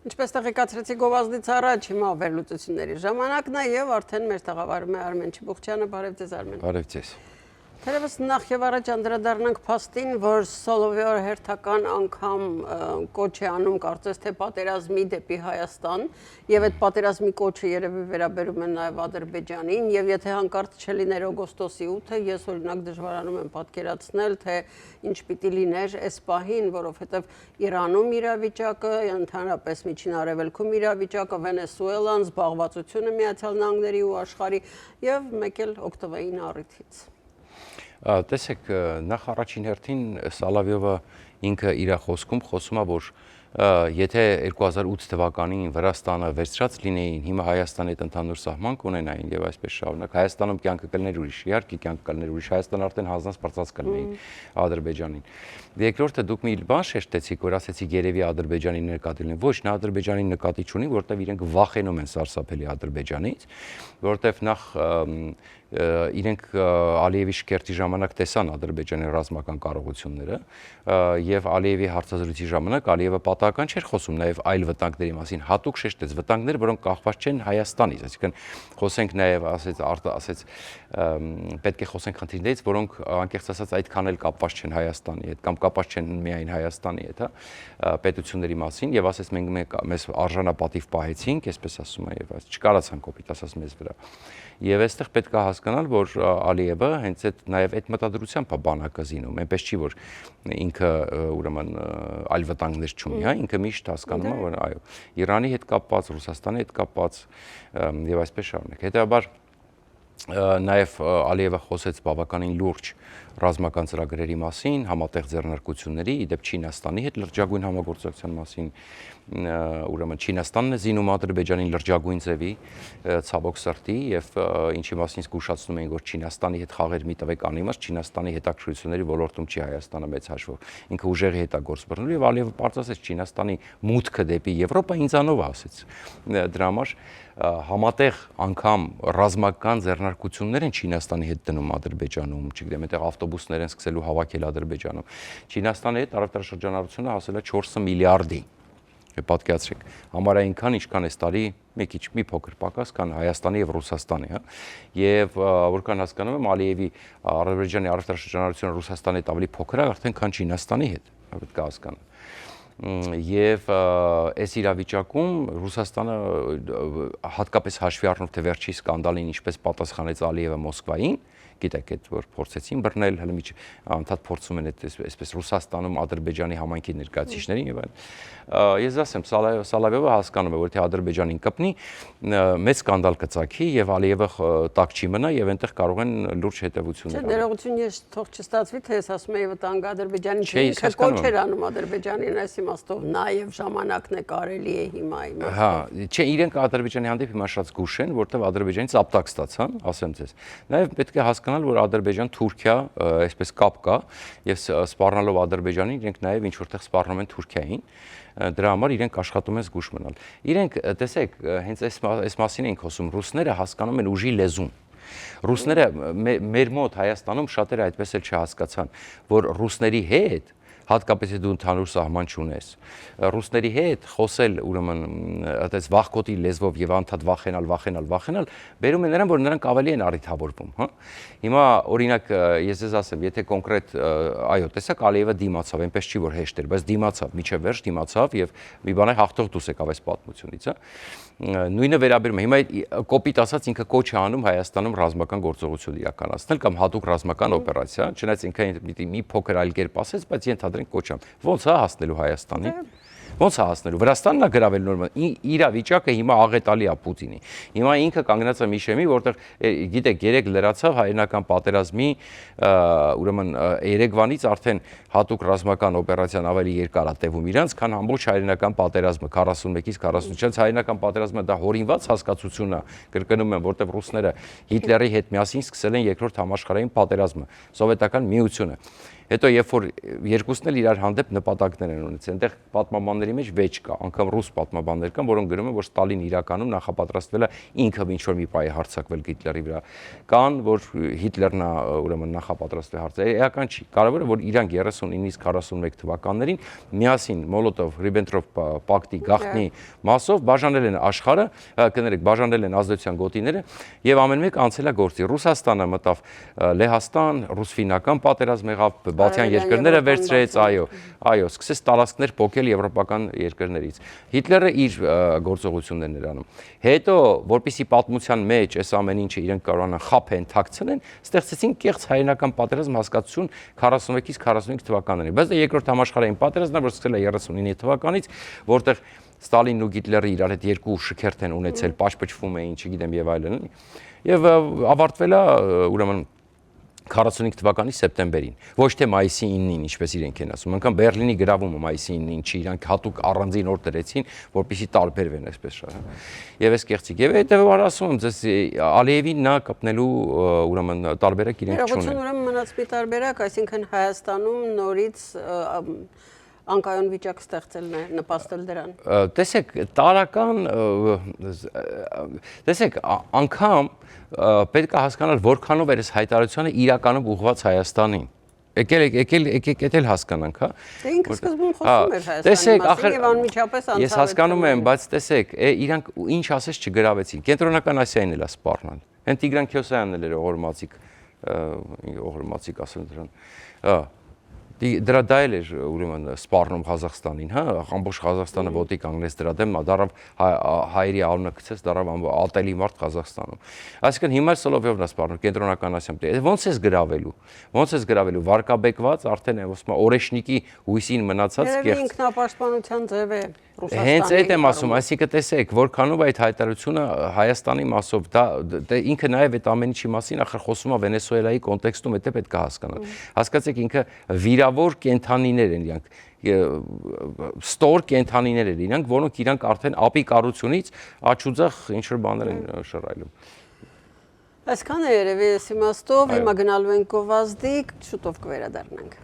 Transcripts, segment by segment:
Ինչպես տեղեկացրեցի գովազդից առաջ, հիմա վերլուծությունների ժամանակն է եւ արդեն մեր տաղավարում է Արմեն Չիբուխչյանը, բարև ձեզ Արմեն։ Բարև ձեզ։ Թերևս նախ եւ առաջ անդրադառնանք փաստին, որ Սոլովեյը հերթական անգամ կոչ է անում կարծես թե պատերազմի դեպի Հայաստան եւ այդ պատերազմի կոչը երևի վերաբերում է նաեւ Ադրբեջանին եւ եթե հանկարծ չլիներ օգոստոսի 8-ը, ես օրինակ դժվարանում եմ պատկերացնել, թե ինչ պիտի լիներ այս պահին, որովհետեւ Իրանում իրավիճակը, ընդհանրապես Միջին Արևելքում իրավիճակը, Վենեսուելան, զբաղվածությունը Միացյալ Նահանգների ու աշխարհի եւ մեկ էլ օկտոբերին առիթից։ Տեսեք, նախ առաջին հերթին Սալավյովը ինքը իր խոսքում խոսում է, որ եթե 2008 թվականին Վրաստանը վերցրած լինեին, հիմա Հայաստանի հետ ընդհանուր սահման կունենային եւ այսպես շարունակ, Հայաստանում կյանքը կլներ ուրիշ, իհարկե կյանքը կլներ ուրիշ, Հայաստանը արդեն հանձնած կլինեին Ադրբեջանին։ Երկրորդը դուք մի բան շեշտեցիք, որ ասեցիք երևի Ադրբեջանի նկատի լինի։ Ոչ, նա Ադրբեջանի նկատի չունի, որտեղ իրենք վախենում են սարսափելի Ադրբեջանից, որտեղ նախ իրենք Ալիևի շքերթի ժամանակ տեսան Ադրբեջանի ռազմական կարողությունները եւ Ալիևի հարցազրույցի ժամանակ Ալիևը պատահական չէր խոսում նաեւ այլ վտանգների մասին, հատուկ շեշտեց վտանգներ, որոնք կախված չեն Հայաստանից, այսինքն խոսենք նաեւ ասեց պետք է խոսենք խնդիրներից, որոնք անկեղծ ասած այդքան էլ կապված չեն Հայաստանի հետ կամ կապված չեն միայն Հայաստանի հետ, պետությունների մասին եւ ասեց մենք մեզ արժանապատիվ պահեցինք, այսպես ասում է եւ չկարացան կոպիտ ասած մեզ վրա։ Եվ այստեղ պետք է հասկանալ, որ Ալիևը հենց նաև այդ մտադրությամբ է բանակը զինում, այնպես չի, որ ինքը ուրեմն այլ վտանգներ չունի, հա, ինքը միշտ հասկանում է, որ այո, Իրանի հետ կապված, Ռուսաստանի հետ կապված եւ այսպես շարունակ։ Հետեւաբար նաև Ալիևը խոսեց բավականին լուրջ ռազմական ծրագրերի մասին, համատեղ ձեռնարկությունների, իդեպ Չինաստանի հետ լրջագույն համագործակցության մասին, ուրեմն Չինաստանն է զինում Ադրբեջանին լրջագույն ձևի, ցավոք սրտի եւ ինչի մասին զգուշացնում էին, որ Չինաստանի հետ խաղեր մի տվեք անիմաստ, Չինաստանի հետաքրքրությունների ոլորտում չի Հայաստանը մեծ հաշվով, ինքը ուժեղի հետ է գործ բռնելու եւ Ալիևը պարզացեց Չինաստանի մուտքը դեպի Եվրոպա ինձանով ասեց, դրա համար համատեղ անգամ ռազմական ձեռնարկություններ են Չինաստանի հետ դնում Ադրբեջանում, չգիտեմ, այդտեղ ավտոբուսներ են սկսելու հավաքել Ադրբեջանում։ Չինաստանի հետ առևտրաշրջանառությունը հասել է 4 միլիարդի։ Պատկերացրեք, համարային քան ինչքան այս տարի մի փոքր պակաս, քան Հայաստանի եւ Ռուսաստանի, հա։ Եւ որքան հասկանում եմ, Ալիևի Ադրբեջանի առևտրաշրջանառությունը Ռուսաստանի հետ ավելի փոքր է արդեն, քան Չինաստանի հետ, պետք է հասկանալ։ Եվ այս իրավիճակում Ռուսաստանը հատկապես հաշվի առնելով թե վերջի սկանդալին ինչպես պատասխանեց Ալիևը Մոսկվային, գիտեք, այդ որ փորձեցին բռնել, հələ անդադ փորձում են այսպես Ռուսաստանում Ադրբեջանի համայնքի ներկայացիչներին եւ այլն։ Ես ասեմ, Սալավյովը հասկանում է, որ թե Ադրբեջանին կպնի, մեծ սկանդալ կծագի եւ Ալիևը տակ չի մնա եւ այնտեղ կարող են լուրջ հետեւություններ անել։ Ներողություն, ես թող չստացվի, թե ես ասում եի վտանգ Ադրբեջանին, ինքը կոչ էր անում Ադրբեջանին, այս իմաստով նաեւ ժամանակն է կարելի է հիմա իմաստով։ Հա, չէ, իրենք Ադրբեջանի հանդեպ հիմա շատ զգուշ են, որտեղ Ադրբեջանից ապտակ ստացան, ասեմ ձեզ։ Նաեւ պետք է հասկանալ, որ Ադրբեջան-Թուրքիա այսպես կապ կա եւ սպառնալով Ադրբեջանին, իրենք նաեւ ինչ որտեղ սպառնում են Թուրքիային, դրա համար իրենք աշխատում են զգուշ մնալ։ Իրենք, տեսեք, հենց այս մասին ենք խոսում, ռուսները հասկանում են ուժի լեզուն։ Ռուսները մեր մոտ Հայաստանում շատերը այդպես էլ չհասկացան, որ ռուսների հետ հատկապես դու ընդհանուր սահման չունես։ Ռուսների հետ խոսել ուրեմն այդպես վախկոտի լեզվով եւ անդադ վախենալ, բերում է նրան, որ նրանք ավելի են առիթավորվում, հա։ Հիմա օրինակ ես ձեզ ասեմ, եթե կոնկրետ այո, տեսակ Ալիևը դիմացավ, այնպես չի որ հեշտ էր, բայց դիմացավ, միջև վերջ դիմացավ եւ մի բան է հաղթող դուրս եկավ այս պատմությունից, հա։ Նույնը վերաբերում է։ Հիմա կոպիտ ասած ինքը կոչ է անում Հայաստանում ռազմական գործողություն իրականացնել կամ հատուկ ռազմական օպերացիա, չնայած ինքը մի փոքր այլ կերպ ասեց, բայց ենթադրենք կոչ ամ։ Ոնց է հասնելու Հայաստանի։ Ոնց է հասնելու։ Վրաստանն է գրավել նորմալ։ Իր վիճակը հիմա աղետալի է Պուտինի։ Հիմա ինքը կանգնած է Միշեմի, որտեղ գիտեք, երեք լրացավ հայերենական պատերազմի, ուրեմն Երևանից արդեն հատուկ ռազմական օպերացիան ավելի երկար է տևում իրանց, քան ամբողջ հայերենական պատերազմը 41-ից 44 հայերենական պատերազմը դա հորինված հասկացություն է, կրկնում եմ, որտեղ ռուսները Հիտլերի հետ միասին սկսել են երկրորդ համաշխարհային պատերազմը, սովետական միությունը։ Հետո երբ որ երկուսն էլ իրար հանդեպ նպատակներ են ունեցել, այնտեղ պատմաբանների մեջ վեճ կա, անգամ ռուս պատմաբաններ կան, որոնք գրում են, որ Ստալին իրականում նախապատրաստվել է ինքը ինչ որ մի պահի հարձակվել Հիտլերի վրա, կան, որ Հիտլերն է ուրեմն նախապատրաստվել հարձակվել, էական չի։ Կարևորը որ իրանք 39-ից 41 թվականներին միասին Մոլոտով-Ռիբենտրոպ պակտի գաղտնի մասով բաժանել են աշխարհը, կներեք, բաժանել են ազդեցության գոտիները եւ ամեն մեկ անցել է գործի։ Ռուսաստանը մտավ Լեհաստան, ռուս-ֆինական պատերազմ եղավ, Բալթյան երկրները վերցրեց, այո, սկսեց տարածքներ փոկել եվրոպական երկրներից։ Հիտլերը իր գործողություններն էր անում։ Հետո, որպեսզի պատմության մեջ այս ամեն ինչը իրենք կարողանան խաբեն, թաքցնեն, ստեղծեցին կեղծ հայերենական պատերազմ հասկացություն 46-ից 45 թվականներին։ Բայց դա երկրորդ համաշխարհային պատերազմն է, որ սկսել է 39 թվականից, որտեղ Ստալինն ու Հիտլերը իրար հետ երկու շքերթ են ունեցել, պաշպճվում էին, չգիտեմ եւ այլն, եւ ավարտվել է ուրեմն 45 թվականի սեպտեմբերին, ոչ թե մայիսի 9-ին, ինչպես իրենք են ասում, անգամ Բերլինի գրավումը մայիսի 9-ին չի, իրանք հատուկ առանձին օր դրեցին, որպեսզի տարբերվեն այսպես շատ։ Եվ այս կեղծիք, եւ հետեւաբար ասում եմ, ձեզ Ալիևին նա կապնելու ուրեմն տարբերակ իրենք չունեն։ Ուրեմն մնաց մի տարբերակ, այսինքն Հայաստանում նորից անկայուն վիճակ ստեղծելն է, նպաստել դրան։ Տեսեք, տարական, տեսեք, անգամ պետք է հասկանալ, որքանով էր այս հայտարարությունը իրականում ուղղված Հայաստանին։ Եկել հասկանանք, հա։ Դե ինքը սկզբում խոսում էր Հայաստանի մասին եւ անմիջապես անցավ։ Ես հասկանում եմ, բայց տեսեք, իրանք ինչ ասես չգրավեցին։ Կենտրոնական Ասիային էլ է սպառնալ։ Հենց Տիգրան Քյոսյանն էլ էր օղորմածիկ ասել դրան։ Դրա դա էլ էր ուրեմն սպառնում Ղազախստանին, հա, ամբողջ Ղազախստանը ոտի կանգնեց դրա դեմ, դարավ հայերի անունը գցեց, դարավ ատելի մարդ Ղազախստանում։ Այսինքն հիմա Սոլովյովն է սպառնում Կենտրոնական Ասիայում։ Ոնց էս գրավելու։ Ոնց էս գրավելու վարկաբեկված արդեն ասում օրեշնիկի հույսին մնացած կեղծ։ Ինքնապաշտպանության ձև է Ռուսաստանի։ Հենց այդ եմ ասում, այսինքն տեսեք, որքանով այդ հայտարարությունը Հայաստանի մասով դա ինքը նաև այդ ամեն ինչի մասին ախր խոսում է Վենեսուելայի կոնտեքստում, դա պետք է հասկանալ։ Հասկացեք, ինքը վիրավոր կենթանիներ են իրանք, ստոր կենթանիներ են իրանք, որոնք իրանք արդեն ապի կառուցունից աչուձախ ինչ որ բաներ են շռայլում։ Այսքան է երևի այս իմաստով, հիմա գնալու ենք գովազդիկ, շուտով կվերադառնանք։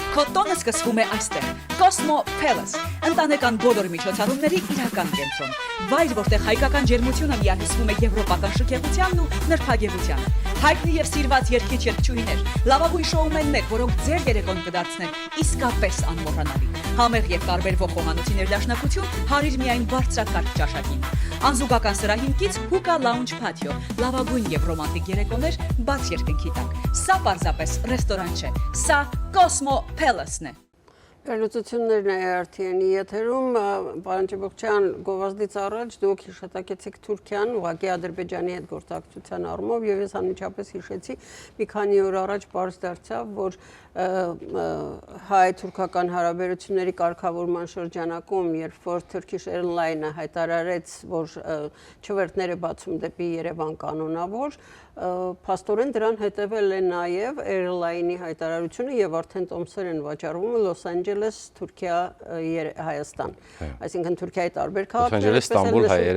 Քո տոնը սկսվում է այստեղ, Cosmo Palace, ընտանեկան բոլոր միջոցառումների իրական կենտրոն, վայր, որտեղ հայկական ջերմությունը միահյուսվում է եվրոպական շքեղությանն ու նրբագեղությանը, հայտնի եւ սիրված երգիչ երգչուհիներ, լավագույն շոումեններ, որոնք ձեր երեկոն կդարձնեն իսկապես անմոռանալի, համեղ եւ տարբերվող խոհանոցի ներդաշնակություն, հարիր միայն բարձրակարգ ճաշակին, անզուգական սրահին կից Hookah Lounge Patio, լավագույն եւ ռոմանտիկ երեկոներ բաց երկնքի տակ, սա պարզապես ռեստորան չէ, սա Cosmo Palace-ն է։ Վերլուծություններն է RTN-ի եթերում, պարոն Չեբոքչյան, գովազդից առաջ դուք հիշատակեցիք Թուրքիան, ուղղակի Ադրբեջանի հետ գործակցության առումով, եւ ես անմիջապես հիշեցի, մի քանի օր առաջ պարզ դարձավ, որ հայ-թուրքական հարաբերությունների կարգավորման շրջանակում, երբ որ Turkish Airlines-ը հայտարարեց, որ չվերթներ է բացում դեպի Երևան կանոնավոր, փաստորեն դրան հետևել է նաև Airline-ի հայտարարությունը եւ արդեն տոմսեր են վաճառվում Լոս Անջելես, Թուրքիա, Հայաստան։ Այսինքն Թուրքիայի տարբեր քաղաքներ,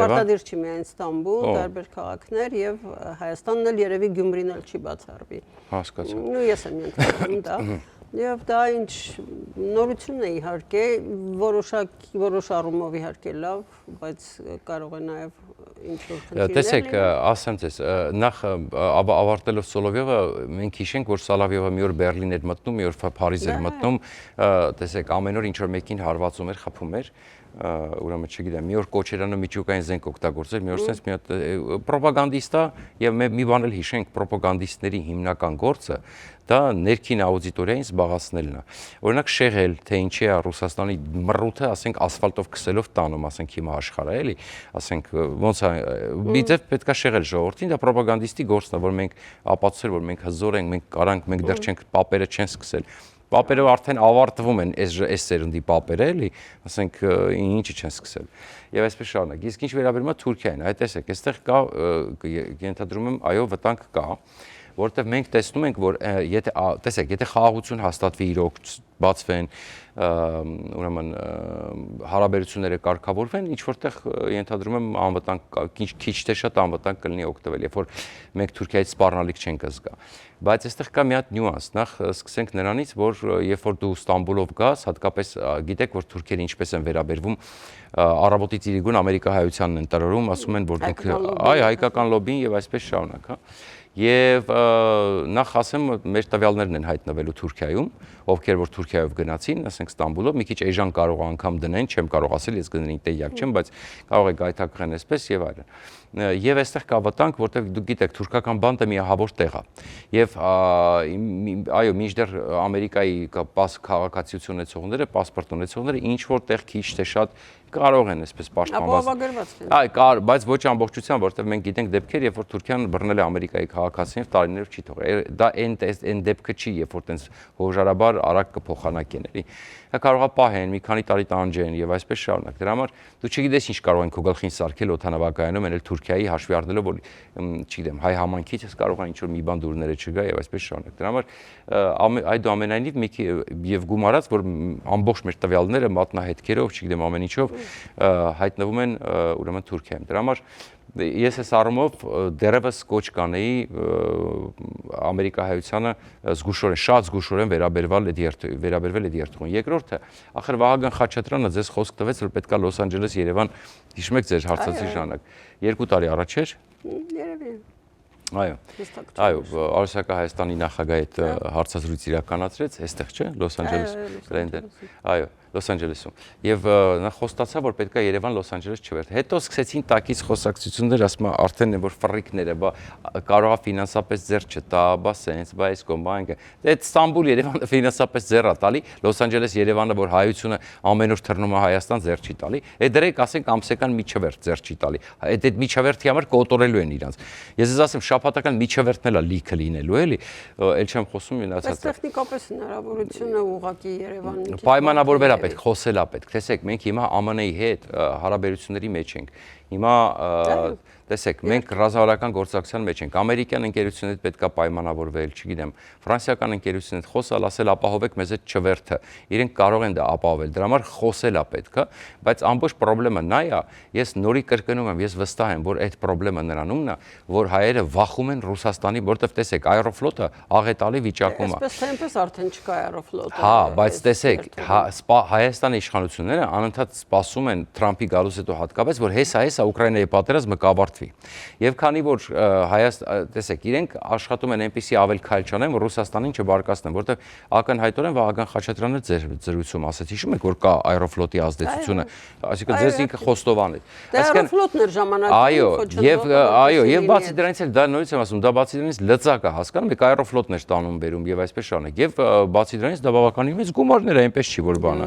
պարտադիր չի միայն Ստամբուլ, տարբեր քաղաքներ եւ Հայաստանն էլ երևի Գյումրին էլ չի բացառվի։ Հասկացա։ Ու ես եմ ենթադրում դա։ Եվ դա ինչ նորություն է իհարկե, որոշ առումով իհարկե լավ, բայց կարող է նաև ինչ-որ խնդիրներ լինել։ Տեսեք, ասեմ ձեզ, նախ ավարտելով Սոլովյովը, մենք հիշենք, որ Սոլովյովը մի օր Բերլին էր մտնում, մի օր Փարիզ էր մտնում, տեսեք, ամեն օր ինչ-որ մեկին հարվածում էր, խփում էր, ուրեմն չգիտեմ, մի օր կոչերանը միջուկային զենք օգտագործել, մի օր sense մի հատ պրոպագանդիստա եւ մի բան էլ հիշենք, պրոպագանդիստների հիմնական գործը դա ներքին աուդիտորիային զբաղացնելն է։ Օրինակ շեղել, թե ինչի է Ռուսաստանի մռութը, ասենք ասֆալտով քսելով տանում, ասենք հիմա աշխարհը էլի, ասենք ոնց է, միձև պետքա շեղել ժողովրդին, դա պրոպագանդիստի գործն է, որ մենք ապացուցել, որ մենք հզոր ենք, մենք կարանք, մենք դեռ չենք պապերը չեն սկսել։ Պապերը արդեն ավարտվում են այս սերնդի պապերը էլի, ասենք ինչի չեն սկսել։ Եվ այսպես շարունակ։ Իսկ ինչ վերաբերում է Թուրքիային, այ տեսեք, այստեղ կա ենթադրում եմ, այո, վտանգ կա, որովհետև մենք տեսնում ենք, որ եթե խաղաղություն հաստատվի իրոք բացվեն, ուրեմն հարաբերությունները կարգավորվեն, ինչ որտեղ ենթադրում եմ անվտանգ քիչ թե շատ անվտանգ կլինի օգտվել, երբ որ մենք Թուրքիայից սպառնալիք չենք զգա։ Բայց այստեղ կա մի հատ նյուանս, նախ սկսենք նրանից, որ երբ որ դու Ստամբուլով գաս, հատկապես գիտեք, որ թուրքերը ինչպես են վերաբերվում առավոտից իրիկուն ամերիկահայությանն են տրորում, ասում են, որ դուք հայկական լոբին եւ այսպես շարունակ, հա։ Եվ նախ ասեմ, մեր տվյալներն են հայտնվելու Թուրքիայում, ովքեր որ Թուրքիայով գնացին, ասենք Ստամբուլով, մի քիչ էժան կարող անգամ դնեն, չեմ կարող ասել, ես գնային տեղյակ չեմ, բայց կարող է գայթակղեն այսպես եւ այլն։ Եվ այստեղ կա վտանգ, որտեղ դուք գիտեք, թուրքական բանտը միահավոր տեղ է։ Եվ այո, մինչդեռ Ամերիկայի քաղաքացիություն ունեցողները, պասպորտ ունեցողները ինչ որ տեղ քիչ թե շատ կարող են այսպես պաշտպանված։ Բայց ոչ ամբողջությամբ, որովհետև մենք գիտենք դեպքեր, երբ որ Թուրքիան բռնել է Ամերիկայի քաղաքացիներ, տարիներով չի թողել։ Դա այն դեպքը չի, երբ որ տենց հոժարաբար արագ կփոխանակեն, էլի։ Դա կարող է պահեն, մի քանի տարի տանջեն եւ այսպես շարունակ։ Դրա համար դու չգիտես ինչ կարող են քո գլխին սարքել օդանավակայանում, էլ Թուրքիայի հաշվի առնելով, որ չգիտեմ, հայ համայնքից ես կարող է ինչ որ մի բան դուրները չգա եւ այսպես շարունակ։ Դրա համար այդուամենայնիվ եւ գումարած, որ ամբողջ մեր տվյալները մատնահետքերով, չգիտեմ, ամեն ինչով հայտնվում են ուրեմն Թուրքիայում։ Դրա համար ես այս առումով դեռևս կոչ կանեի ամերիկահայությանը շատ զգուշորեն վերաբերվել այդ երթուղին։ Երկրորդը, ախր Վահագն Խաչատրյանը ձեզ խոսք տվեց, որ պետքա Լոս Անջելես Երևան, հիշում եք ձեր հարցազրույցի ժամանակ, 2 տարի առաջ էր։ Երևի։ Այո, Արուսակա Հայաստանի նախագահի հետ հարցազրույց իրականացրեց, այստեղ չէ, Լոս Անջելես, այո, Լոս Անջելեսում։ Եվ նա խոստացավ, որ պետքա Երևան Լոս Անջելես չվերթի։ Հետո սկսեցին տակից խոսակցություններ, ասում են արդեն որ ֆռիկները, բա կարողա ֆինանսապես ձեռ չտա, բա սենց, բա այս կոմբանկը։ Դե Ստամբուլ Երևանը ֆինանսապես ձեռ է տալի, Լոս Անջելես Երևանը, որ հայությունը ամեն օր թռնում է Հայաստան, ձեռ չի տալի։ Այդ դրեք ասենք ամսական միջավերտ ձեռ չի տալի։ Այդ միջավերտի համար կոտորելու են իրանց։ Ես ես ասեմ շաբաթական միջավերտն էլ է լիքը լինելու, էլի, էլ չեմ խոսում մնացածը։ Բայց տեխնիկապես հնարավորությունը ուղղակի Երևանի պայմանավորվել պետք, խոսել է պետք։ Տեսեք, մենք հիմա ԱՄՆ-ի հետ հարաբերությունների մեջ ենք։ Հիմա տեսեք, մենք ռազմավարական գործակցության մեջ ենք։ Ամերիկյան ընկերությունների հետ պետքա պայմանավորվել, չգիտեմ, ֆրանսիական ընկերությունների հետ խոսալ, ասել ապահովեք մեզ այդ չվերթը։ Իրենք կարող են դա ապահովել։ Դրա համար խոսել է պետք, բայց ամբողջ խնդրումը նա է, ես նորի կրկնում եմ, ես վստահ եմ, որ այդ խնդրումը նրանումն է, որ հայերը վախում են Ռուսաստանի, որտեղ տեսեք, Aeroflot-ը աղետալի վիճակում է։ Այսպես թե այնպես արդեն չկա Aeroflot-ը։ Հա, բայց տեսեք, Հայաստանի իշխանությունները անընդհատ սպասում են Թրամփի գալուց հետո հատկապես, որ հեսա Ուկրաինայի պատերազմը կավարտվի։ Եվ քանի որ տեսեք, իրենք աշխատում են այնպիսի ավել քայլ չանեն, որ Ռուսաստանին չբարկացնեն, որտեղ ակնհայտորեն Վահագն Խաչատրյանը ձեր զրույցում ասաց, հիշում եք, որ կա Aeroflot-ի ազդեցությունը, այսինքն ձեզ ինքը խոստովան է։ Aeroflot-ն էր ժամանակին եւ բացի դրանից էլ դա նույնիսկ եմ ասում, դա բացի դրանից լծակ է, հասկանում եք, Aeroflot-ն էր տանում բերում եւ այսպես շարունակ։ Եվ բացի դրանից դա բավականին մեծ գումարներ է, այնպես չի որ բանը։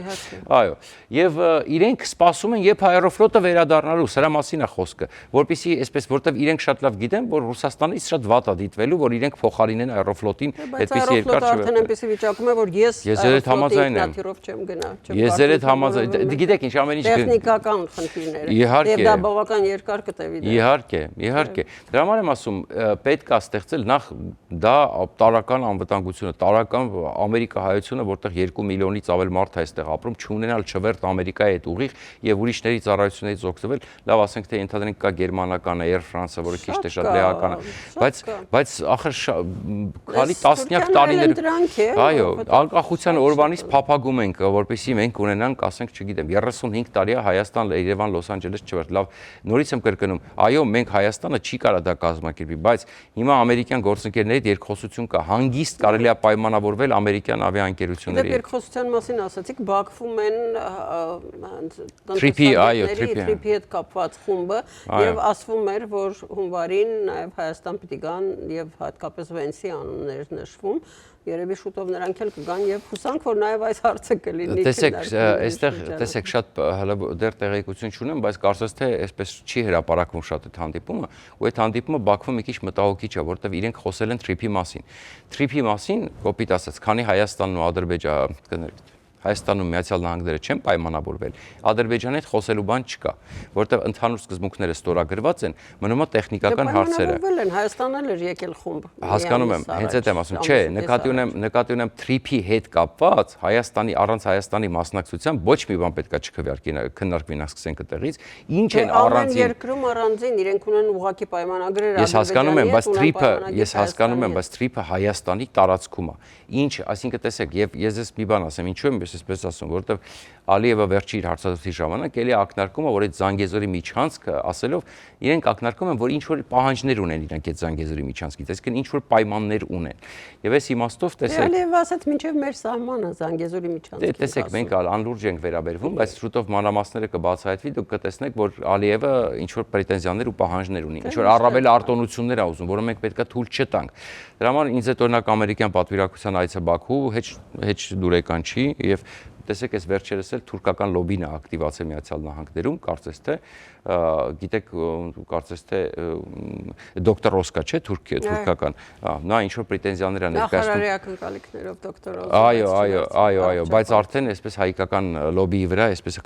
Այո, եւ իրենք սպասում են, երբ Aeroflot-ը վերադառնալու, սրա մասին է խոսքը, որpիսի այսպես, որտեվ իրենք շատ լավ գիտեն, որ Ռուսաստանից շատ վատ է դիտվելու, որ իրենք փոխարինեն Aeroflot-ին այդպիսի երկար չվերթ։ Արդեն այնպիսի վիճակում է, որ ես ձեր հետ համաձայն եմ։ Չեմ գնա, ես ձեր հետ համաձայն, գիտեք ինչ, ամեն ինչ տեխնիկական խնդիրներ։ Իհարկե։ Եվ դա բավական երկար կտևի։ Իհարկե։ Դրա համար եմ ասում, պետք է ստեղծել նախ դա տարական անվտանգությունը, տարական ամերիկահայությունը, որտեղ 2 միլիոնից ավել մարդ է այստեղ ապրում, չունենալ չվերթ Ամերիկայի հետ ուղիղ եւ ուրիշների ծառայություններից օգտվել, լավ ասենք թե ընդհանրենք կա գերմանական Air France-ը, որը քիչ թե շատ լեհական է, բայց ախր քանի տասնյակ տարիներ, այո, անկախության օրվանից փափագում ենք, որպեսզի մենք ունենանք, ասենք, չգիտեմ, 35 տարի է Հայաստան, Երևան, Լոս Անջելես չվերթ, լավ, նորից եմ կրկնում, այո, մենք Հայաստանը չի կարա դա կազմակերպի, բայց հիմա ամերիկյան գործընկերների հետ երկխոսություն կա, հանգիստ կարելի է պայմանավորվել ամերիկյան ավիաընկերությունների հետ։ Երկխոսության մասին ասացիք, Բաքվում են Trip-ի հետ կապված խումբը եւ ասվում էր, որ հունվարին նաեւ Հայաստան պիտի գան եւ հատկապես Վենսի անուններ նշվում, երևի շուտով նրանք էլ կգան եւ հուսանք, որ նաեւ այս հարցը կլինի։ Տեսեք, այստեղ տեսեք շատ դեռ տեղեկություն չունեմ, բայց կարծես թե այսպես չի հրապարակվում շատ այդ հանդիպումը, ու այդ հանդիպումը Բաքվում մի քիչ մտահոգիչ է, որովհետեւ իրենք խոսել են Trip-ի մասին։ Trip-ի մասին, կոպիտ ասած, քանի Հայաստանն ու Հայաստանում Միացյալ Նահանգները չեն պայմանավորվել, Ադրբեջանի հետ խոսելու բան չկա, որովհետև ընդհանուր սկզբունքները ստորագրված են, մնում է տեխնիկական հարցերը։ Պայմանավորվել են, Հայաստանն էլ էր եկել խումբ։ Հասկանում եմ, հենց այդ եմ ասում, չէ, նկատի ունեմ TRIP-ի հետ կապված Հայաստանի առանց Հայաստանի մասնակցության ոչ մի բան պետքա չքննարկվի, նա սկսենք այդտեղից, ինչ են առանձին երկրում առանձին իրենք ունեն ուղղակի պայմանագրեր Ես հասկանում եմ, բայց TRIP-ը Հայաստանի տարածքում է։ Ինչ, այսինքն տեսեք, եւ ես ես մի բան ասեմ, ինչու եմ ես այսպես ասում, որովհետեւ Ալիևը վերջի իր հարցազրույցի ժամանակ էլի ակնարկում է, որ այդ Զանգեզուրի միջանցքը ասելով իրենք ակնարկում են, որ ինչ որ պահանջներ ունեն իրենք այդ Զանգեզուրի միջանցքից, այսինքն ինչ որ պայմաններ ունեն։ Եվ այս իմաստով տեսեք Ալիևը ասաց մինչև մեր սահմանը Զանգեզուրի միջանցքը։ Տեսեք, մենք անլուրջ ենք վերաբերվում, բայց շուտով մանրամասները կբացահայտվի, դուք կտեսնեք, որ Ալիևը ինչ որ պրետենզիաներ ու պահանջներ ունի, ինչ որ առավել արտոնություններ ա ուզում, որը մենք պետքա թույլ չտանք։ Դրա համար ինձ այդ օրինակ ամերիկյան պատվիրակության այցը Բաքու հեչ դուրեկան չի եւ տեսեք, այս վերջերս էլ թուրքական լոբին է ակտիվացել Միացյալ Նահանգներում, կարծես թե, գիտեք, կարծես թե դոկտոր Ռոսկա չէ, թուրքական, նա ինչ որ պրետենզիաներ ա ներկայացնում։ Նախարարի ակնկալիքներով դոկտոր Ռոսկա։ Այո, բայց արդեն այսպես հայկական լոբիի վրա, այսպես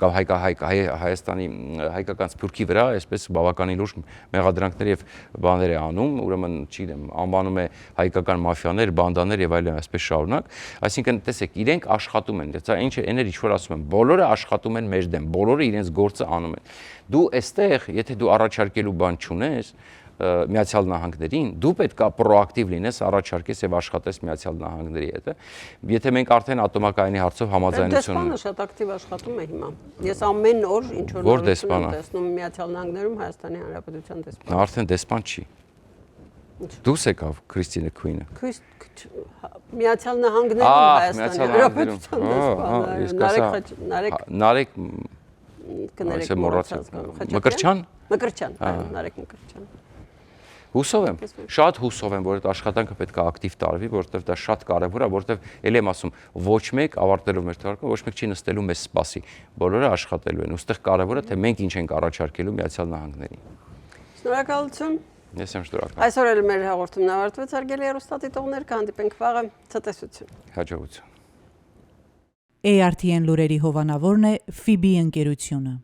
Հայաստանի հայկական սփյուռքի վրա, այսպես բավականին լուրջ մեղադրանքներ եւ բաներ է անում, ուրեմն, չգիտեմ, անվանում է հայկական մաֆիաներ, բանդաներ եւ այլն, այսպես շարունակ։ Այսինքն, տեսեք, իրենք աշխատում են, դա ինչ էներ ինչ որ ասում եմ, բոլորը աշխատում են մեր դեմ, բոլորը իրենց գործը անում են։ Դու այստեղ, եթե դու առաջարկելու բան չունես Միացյալ Նահանգներին, դու պետք է պրոակտիվ լինես, առաջարկես եւ աշխատես Միացյալ Նահանգների հետ։ Եթե մենք արդեն ատոմակայանի հարցով համաձայնություն ունենք։ Դեսպանը շատ ակտիվ աշխատում է հիմա։ Ես ամեն օր ինչ որ տեսնում Միացյալ Նահանգներում Հայաստանի Հանրապետության դեսպանը։ Արդեն դեսպան չի։ Դուս եկավ Քրիստինե Քուինը։ Միացյալ Նահանգներում Հայաստանի Հանրապետության դեսպանը։ Նարեկ Մկրտչյան, Նարեկ Մկրտչյան։ Հուսով եմ, շատ հուսով եմ, որ այդ աշխատանքը պետք է ակտիվ տարվի, որովհետև դա շատ կարևոր է, որովհետև ել եմ ասում, ոչ մեկ ավարտելով մեր թվարկը, ոչ մեկ չի նստելու մեզ սպասի, բոլորը աշխատելու են, ուստեղ կարևոր է, թե մենք ինչ ենք առաջարկելու Միացյալ Նահանգներին։ Շնորհակալություն։ Ես եմ շնորհակալ։ Այսօր էլ մեր հաղորդումն ավարտվեց, հարգելի հեռուստադիտողներ, կհանդիպենք վաղը, ցտեսություն։ Հաջողություն։ ARTN լուրերի հովանավորն է FIBI ընկերությունը։